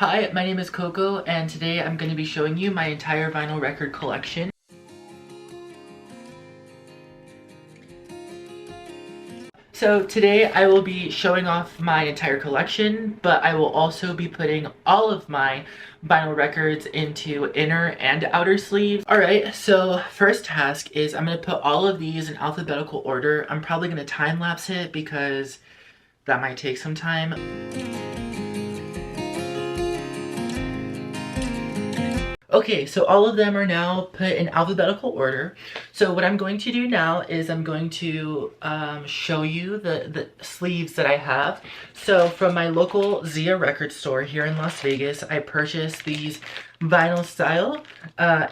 Hi, my name is Coco, and today I'm going to be showing you my entire vinyl record collection. So today I will be showing off my entire collection, but I will also be putting all of my vinyl records into inner and outer sleeves. Alright, so first task is I'm going to put all of these in alphabetical order. I'm probably going to time lapse it because that might take some time. Okay, so all of them are now put in alphabetical order. So what I'm going to do now is I'm going to show you the sleeves that I have. So from my local Zia record store here in Las Vegas, I purchased these vinyl style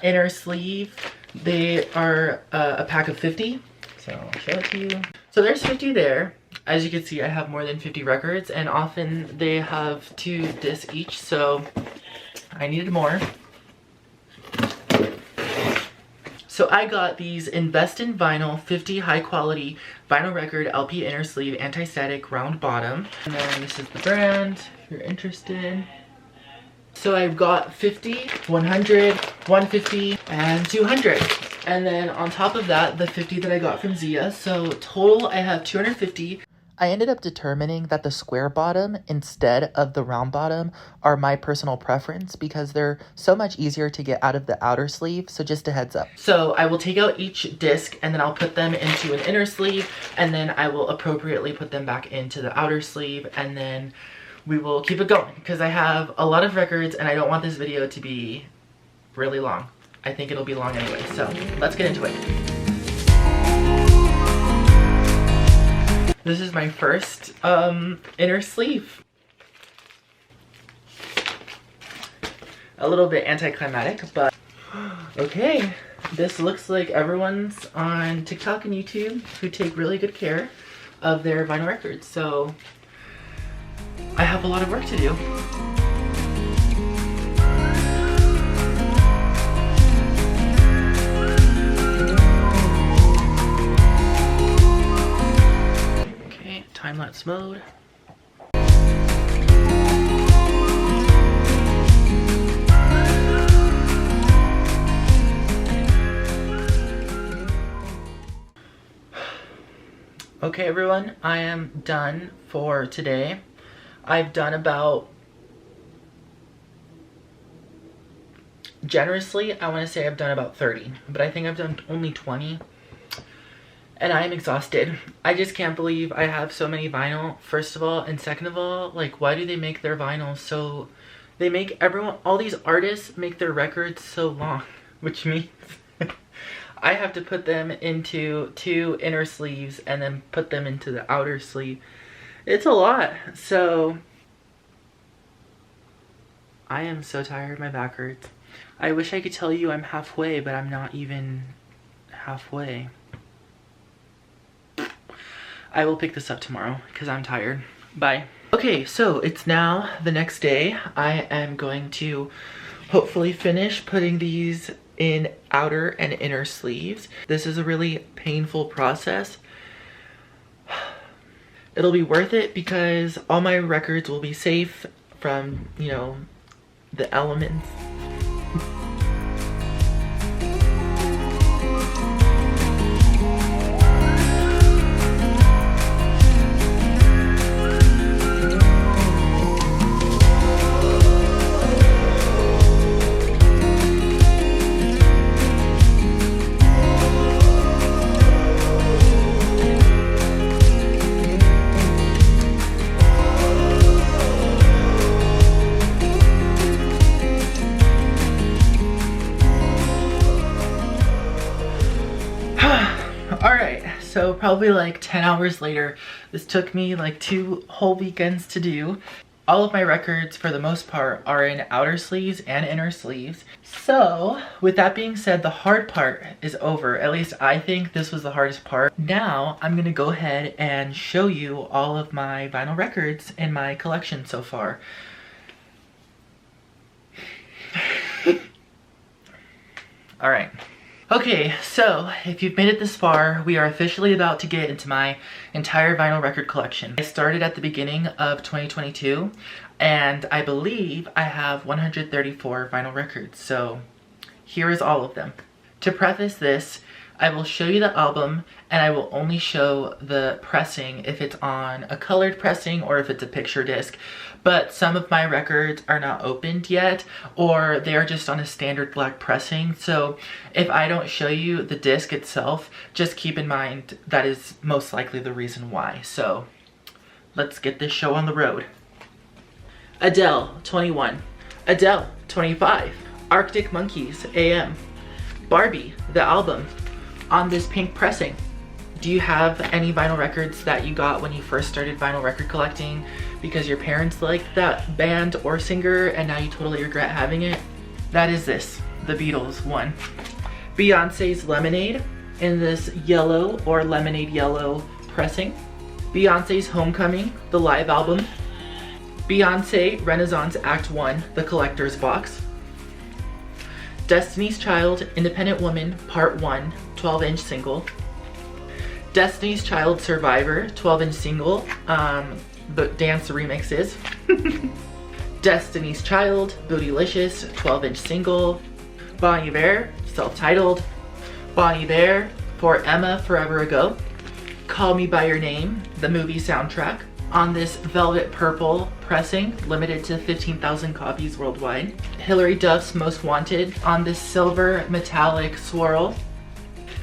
inner sleeve. They are a pack of 50. So I'll show it to you. So there's 50 there. As you can see, I have more than 50 records, and often they have 2 discs each, so I needed more. So I got these Invest in Vinyl 50 high quality vinyl record LP inner sleeve anti-static round bottom. And then this is the brand if you're interested. So I've got 50, 100, 150, and 200. And then on top of that, the 50 that I got from Zia. So total I have 250. I ended up determining that the square bottom instead of the round bottom are my personal preference because they're so much easier to get out of the outer sleeve, so just a heads up. So I will take out each disc and then I'll put them into an inner sleeve, and then I will appropriately put them back into the outer sleeve, and then we will keep it going because I have a lot of records and I don't want this video to be really long. I think it'll be long anyway, so let's get into it. This is my first inner sleeve. A little bit anticlimactic, but okay. This looks like everyone's on TikTok and YouTube who take really good care of their vinyl records, so I have a lot of work to do. Time-lapse mode. Okay everyone, I am done for today. I've done about, generously, I want to say I've done about 30, but I think I've done only 20. And I am exhausted. I just can't believe I have so many vinyl, first of all, and second of all, like, why do they make their vinyl so, they make everyone, all these artists make their records so long, which means I have to put them into 2 inner sleeves and then put them into the outer sleeve. It's a lot, so I am so tired, my back hurts. I wish I could tell you I'm halfway, but I'm not even halfway. I will pick this up tomorrow because I'm tired. Bye. Okay, so it's now the next day. I am going to hopefully finish putting these in outer and inner sleeves. This is a really painful process. It'll be worth it because all my records will be safe from, you know, the elements. Alright, so probably like 10 hours later, this took me like 2 whole weekends to do. All of my records, for the most part, are in outer sleeves and inner sleeves. So, with that being said, the hard part is over. At least I think this was the hardest part. Now, I'm gonna go ahead and show you all of my vinyl records in my collection so far. Alright. Okay, so if you've made it this far, we are officially about to get into my entire vinyl record collection. I started at the beginning of 2022, and I believe I have 134 vinyl records, so here is all of them. To preface this, I will show you the album, and I will only show the pressing if it's on a colored pressing or if it's a picture disc. But some of my records are not opened yet, or they are just on a standard black pressing. So if I don't show you the disc itself, just keep in mind that is most likely the reason why. So let's get this show on the road. Adele, 21. Adele, 25. Arctic Monkeys, AM. Barbie, the album, on this pink pressing. Do you have any vinyl records that you got when you first started vinyl record collecting because your parents liked that band or singer and now you totally regret having it? That is this, the Beatles one. Beyonce's Lemonade in this yellow or lemonade yellow pressing. Beyonce's Homecoming, the live album. Beyonce Renaissance Act 1, the collector's box. Destiny's Child, Independent Woman, Part 1, 12-inch single. Destiny's Child Survivor, 12-inch single, the dance remixes. Destiny's Child, Bootylicious, 12-inch single. Bon Iver, self-titled. Bon Iver, For Emma, Forever Ago. Call Me By Your Name, the movie soundtrack, on this velvet purple pressing, limited to 15,000 copies worldwide. Hilary Duff's Most Wanted on this silver metallic swirl.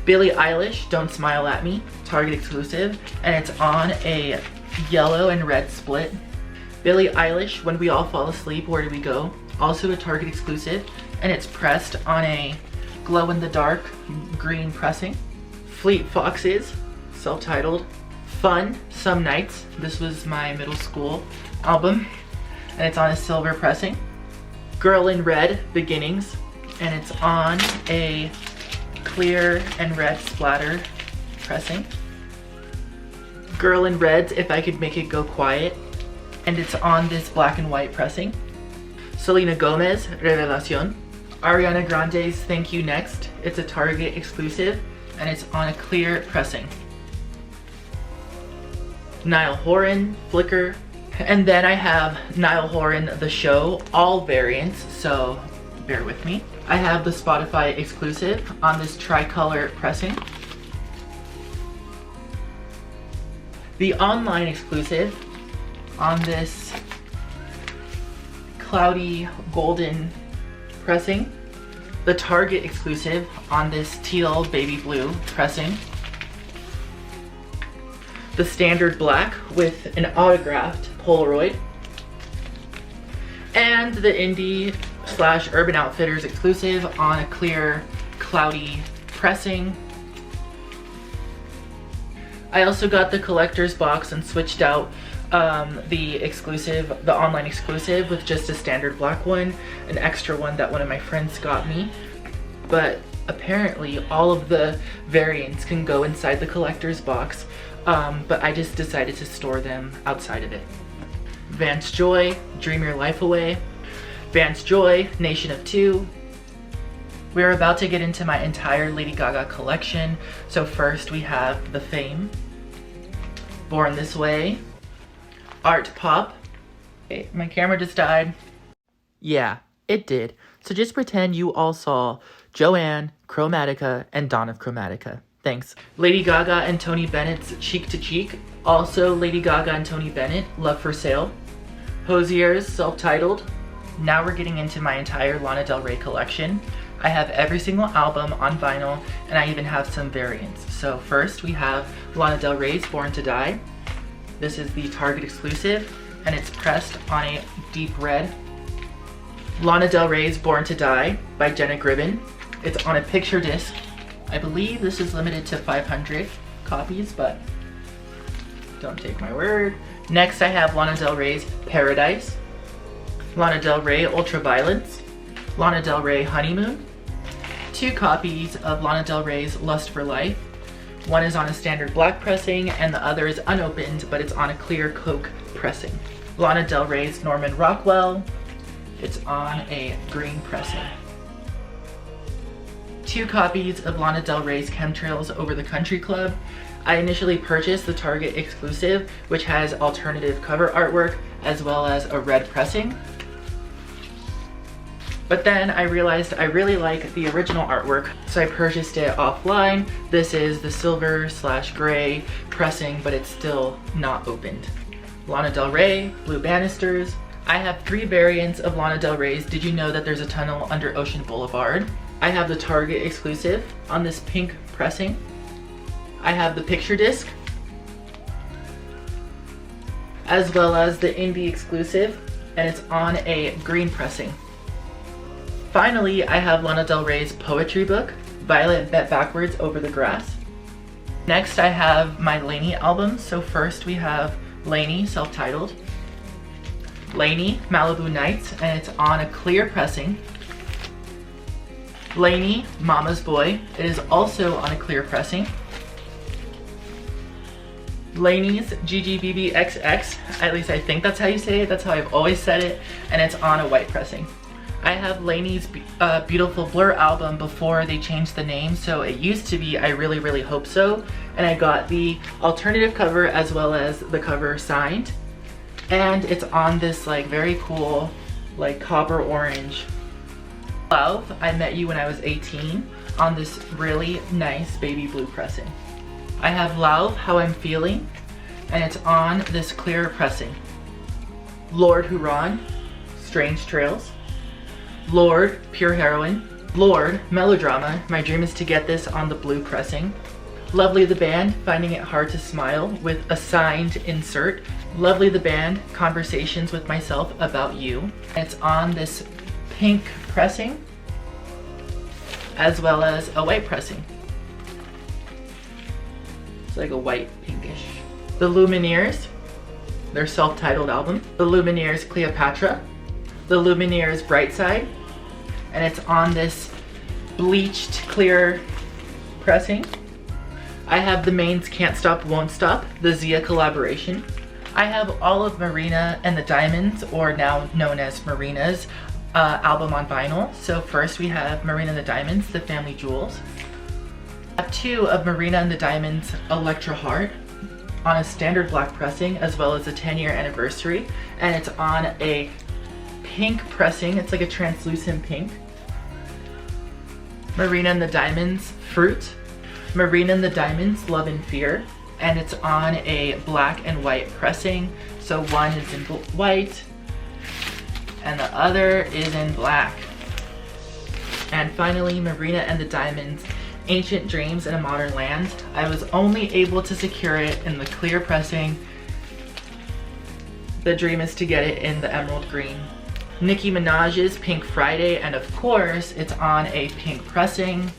Billie Eilish, Don't Smile at Me, Target exclusive, and it's on a yellow and red split. Billie Eilish, When We All Fall Asleep, Where Do We Go, also a Target exclusive, and it's pressed on a glow-in-the-dark green pressing. Fleet Foxes, self-titled. Fun, Some Nights, this was my middle school album, and it's on a silver pressing. Girl in Red, Beginnings, and it's on a clear and red splatter pressing. Girl in Red's If I Could Make It Go Quiet, and it's on this black and white pressing. Selena Gomez, Revelación. Ariana Grande's Thank You Next, it's a Target exclusive, and it's on a clear pressing. Niall Horan, Flicker, and then I have Niall Horan, The Show, all variants, so bear with me. I have the Spotify exclusive on this tricolor pressing. The online exclusive on this cloudy golden pressing. The Target exclusive on this teal baby blue pressing. The standard black with an autographed Polaroid. And the indie / Urban Outfitters exclusive on a clear, cloudy pressing. I also got the collector's box and switched out the online exclusive with just a standard black one, an extra one that one of my friends got me. But apparently all of the variants can go inside the collector's box, but I just decided to store them outside of it. Vance Joy, Dream Your Life Away. Vance Joy, Nation of Two. We're about to get into my entire Lady Gaga collection. So first we have The Fame, Born This Way, Art Pop. Okay, my camera just died. Yeah, it did. So just pretend you all saw Joanne, Chromatica, and Dawn of Chromatica. Thanks. Lady Gaga and Tony Bennett's Cheek to Cheek. Also Lady Gaga and Tony Bennett, Love for Sale. Hosier's self-titled. Now we're getting into my entire Lana Del Rey collection. I have every single album on vinyl, and I even have some variants. So first we have Lana Del Rey's Born to Die. This is the Target exclusive, and it's pressed on a deep red. Lana Del Rey's Born to Die by Jenna Gribben. It's on a picture disc. I believe this is limited to 500 copies, but don't take my word. Next I have Lana Del Rey's Paradise. Lana Del Rey Ultraviolence. Lana Del Rey Honeymoon. 2 copies of Lana Del Rey's Lust for Life. One is on a standard black pressing and the other is unopened, but it's on a clear Coke pressing. Lana Del Rey's Norman Rockwell. It's on a green pressing. 2 copies of Lana Del Rey's Chemtrails Over the Country Club. I initially purchased the Target exclusive, which has alternative cover artwork as well as a red pressing. But then I realized I really like the original artwork, so I purchased it offline. This is the silver/gray pressing, but it's still not opened. Lana Del Rey, blue banisters. I have 3 variants of Lana Del Rey's Did You Know That There's a Tunnel Under Ocean Boulevard. I have the Target exclusive on this pink pressing. I have the picture disc, as well as the indie exclusive, and it's on a green pressing. Finally, I have Lana Del Rey's poetry book, Violet Bent Backwards Over the Grass. Next, I have my Lainey album. So first we have Lainey, self-titled. Lainey, Malibu Nights, and it's on a clear pressing. Lainey, Mama's Boy, it is also on a clear pressing. Lainey's GGBBXX, at least I think that's how you say it, that's how I've always said it, and it's on a white pressing. I have Lainey's Beautiful Blur album before they changed the name, so it used to be I Really Really Hope So, and I got the alternative cover as well as the cover signed, and it's on this like very cool like copper orange. Love, I Met You When I Was 18 on this really nice baby blue pressing. I have Love, How I'm Feeling, and it's on this clear pressing. Lord Huron, Strange Trails. Lord, Pure Heroine. Lord, Melodrama, My Dream Is to Get This on the blue pressing. Lovely the Band, Finding It Hard to Smile with a signed insert. Lovely the Band, Conversations with Myself About You. It's on this pink pressing, as well as a white pressing. It's like a white pinkish. The Lumineers, their self-titled album. The Lumineers Cleopatra. The Lumineers Brightside, and it's on this bleached clear pressing. I have the Mains Can't Stop Won't Stop, the Zia collaboration. I have all of Marina and the Diamonds, or now known as Marina's, album on vinyl. So first we have Marina and the Diamonds, The Family Jewels. I have 2 of Marina and the Diamonds Electra Heart on a standard black pressing, as well as a 10-year anniversary, and it's on a pink pressing. It's like a translucent pink. Marina and the Diamonds Fruit. Marina and the Diamonds Love and Fear, and it's on a black and white pressing. So one is in white and the other is in black. And finally, Marina and the Diamonds Ancient Dreams in a Modern Land. I was only able to secure it in the clear pressing. The dream is to get it in the emerald green. Nicki Minaj's Pink Friday, and of course it's on a pink pressing.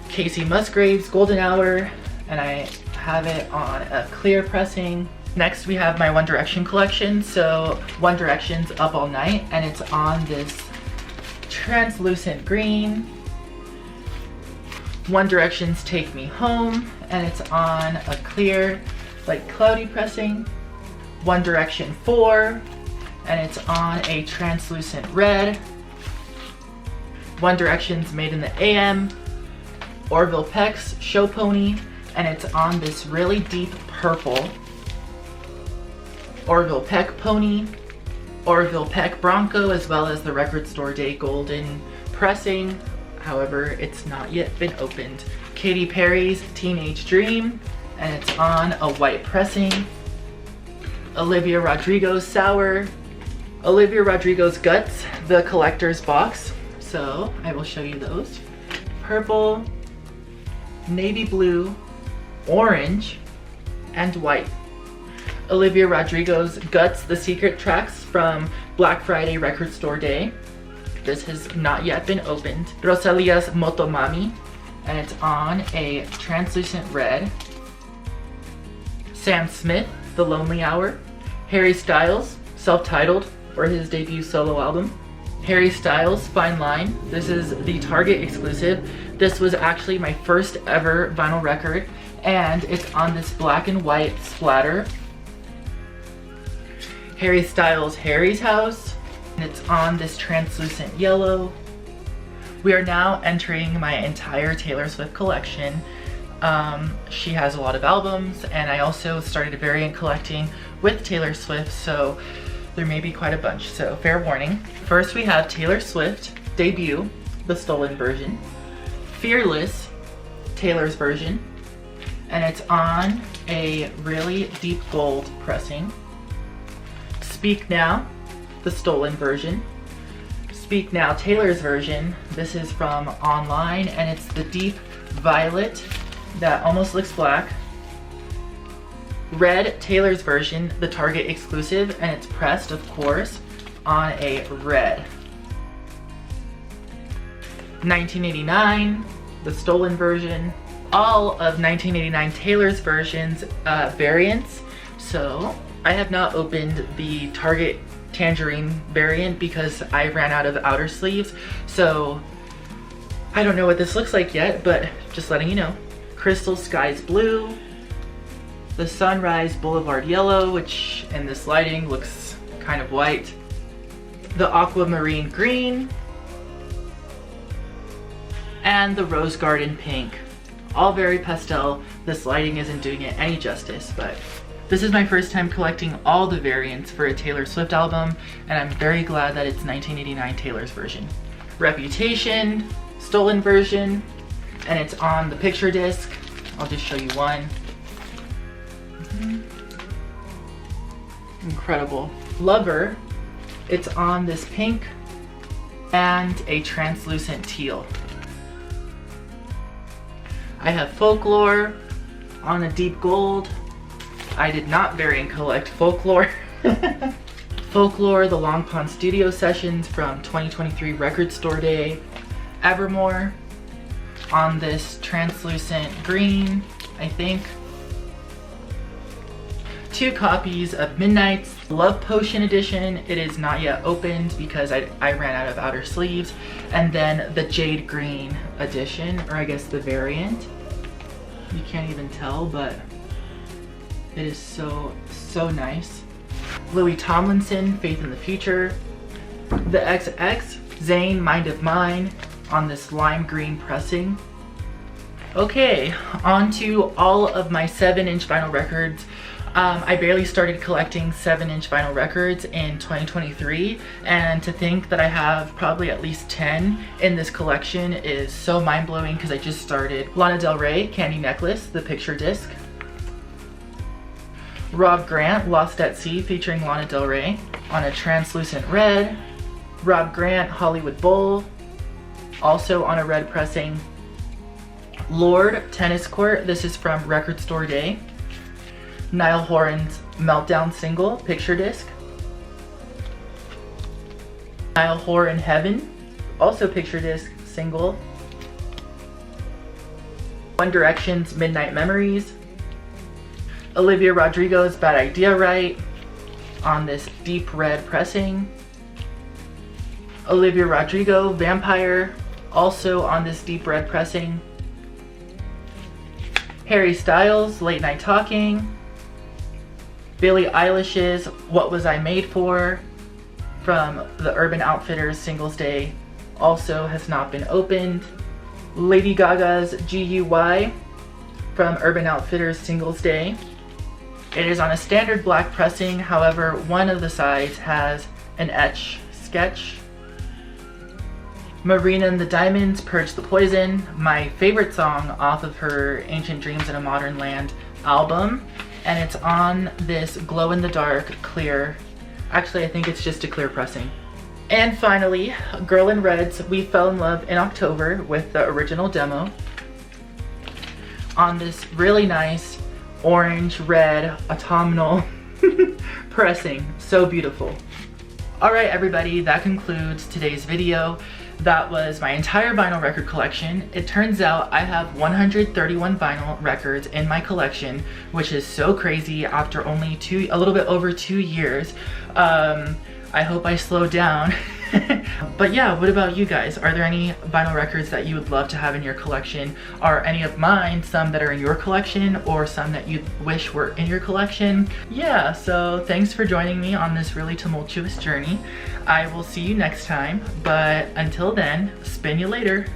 Casey Musgraves Golden Hour, and I have it on a clear pressing. Next we have my One Direction collection. So One Direction's Up All Night, and it's on this translucent green. One Direction's Take Me Home, and it's on a clear like cloudy pressing. One Direction 4, and it's on a translucent red. One Direction's Made in the AM. Orville Peck's Show Pony, and it's on this really deep purple. Orville Peck Pony. Orville Peck Bronco, as well as the Record Store Day Golden pressing. However, it's not yet been opened. Katy Perry's Teenage Dream, and it's on a white pressing. Olivia Rodrigo's Sour. Olivia Rodrigo's Guts, the collector's box. So I will show you those. Purple, navy blue, orange, and white. Olivia Rodrigo's Guts, the secret tracks from Black Friday Record Store Day. This has not yet been opened. Rosalia's Motomami, and it's on a translucent red. Sam Smith, The Lonely Hour. Harry Styles, self-titled, for his debut solo album. Harry Styles, Fine Line. This is the Target exclusive. This was actually my first ever vinyl record, and it's on this black and white splatter. Harry Styles, Harry's House. It's on this translucent yellow. We are now entering my entire Taylor Swift collection. She has a lot of albums, and I also started variant collecting with Taylor Swift, so there may be quite a bunch, so fair warning. First we have Taylor Swift Debut, the stolen version. Fearless, Taylor's version, and it's on a really deep gold pressing. Speak Now, the stolen version. Speak Now, Taylor's version. This is from online, and it's the deep violet that almost looks black. Red, Taylor's version, the Target exclusive, and it's pressed, of course, on a red. 1989, the stolen version. All of 1989 Taylor's versions variants. So I have not opened the Target Tangerine variant because I ran out of outer sleeves. So I don't know what this looks like yet, but just letting you know. Crystal Skies Blue. The Sunrise Boulevard Yellow, which in this lighting looks kind of white. The Aquamarine Green. And the Rose Garden Pink. All very pastel. This lighting isn't doing it any justice, but this is my first time collecting all the variants for a Taylor Swift album, and I'm very glad that it's 1989 Taylor's version. Reputation, stolen version, and it's on the picture disc. I'll just show you one. Incredible. Lover, it's on this pink and a translucent teal. I have Folklore on a deep gold. I did not variant collect Folklore. Folklore, the Long Pond Studio Sessions from 2023 Record Store Day. Evermore on this translucent green, I think. 2 copies of Midnight's Love Potion edition. It is not yet opened because I ran out of outer sleeves. And then the Jade Green edition, or I guess the variant. You can't even tell, but it is so nice. Louis Tomlinson, Faith in the Future. The XX, Zayn, Mind of Mine on this lime green pressing. Okay, on to all of my 7-inch vinyl records. I barely started collecting 7-inch vinyl records in 2023, and to think that I have probably at least 10 in this collection is so mind-blowing because I just started. Lana Del Rey, Candy Necklace, the picture disc. Rob Grant, Lost at Sea, featuring Lana Del Rey on a translucent red. Rob Grant, Hollywood Bowl, also on a red pressing. Lorde, Tennis Court, this is from Record Store Day. Niall Horan's Meltdown single, picture disc. Niall Horan Heaven, also picture disc single. One Direction's Midnight Memories. Olivia Rodrigo's Bad Idea Right on this deep red pressing. Olivia Rodrigo, Vampire, also on this deep red pressing. Harry Styles, Late Night Talking. Billie Eilish's What Was I Made For from the Urban Outfitters Singles Day, also has not been opened. Lady Gaga's GUY from Urban Outfitters Singles Day. It is on a standard black pressing, however, one of the sides has an etch sketch. Marina and the Diamonds, Purge the Poison, my favorite song off of her Ancient Dreams in a Modern Land album. And it's on this glow-in-the-dark clear. Actually, I think it's just a clear pressing. And finally, Girl in Red's We Fell in Love in October with the original demo. On this really nice orange-red autumnal pressing. So beautiful. Alright everybody, that concludes today's video. That was my entire vinyl record collection. It turns out I have 131 vinyl records in my collection, which is so crazy after only a little bit over 2 years. I hope I slowed down But yeah, what about you guys? Are there any vinyl records that you would love to have in your collection? Are any of mine some that are in your collection or some that you wish were in your collection? Yeah, so thanks for joining me on this really tumultuous journey. I will see you next time, but until then, spin you later.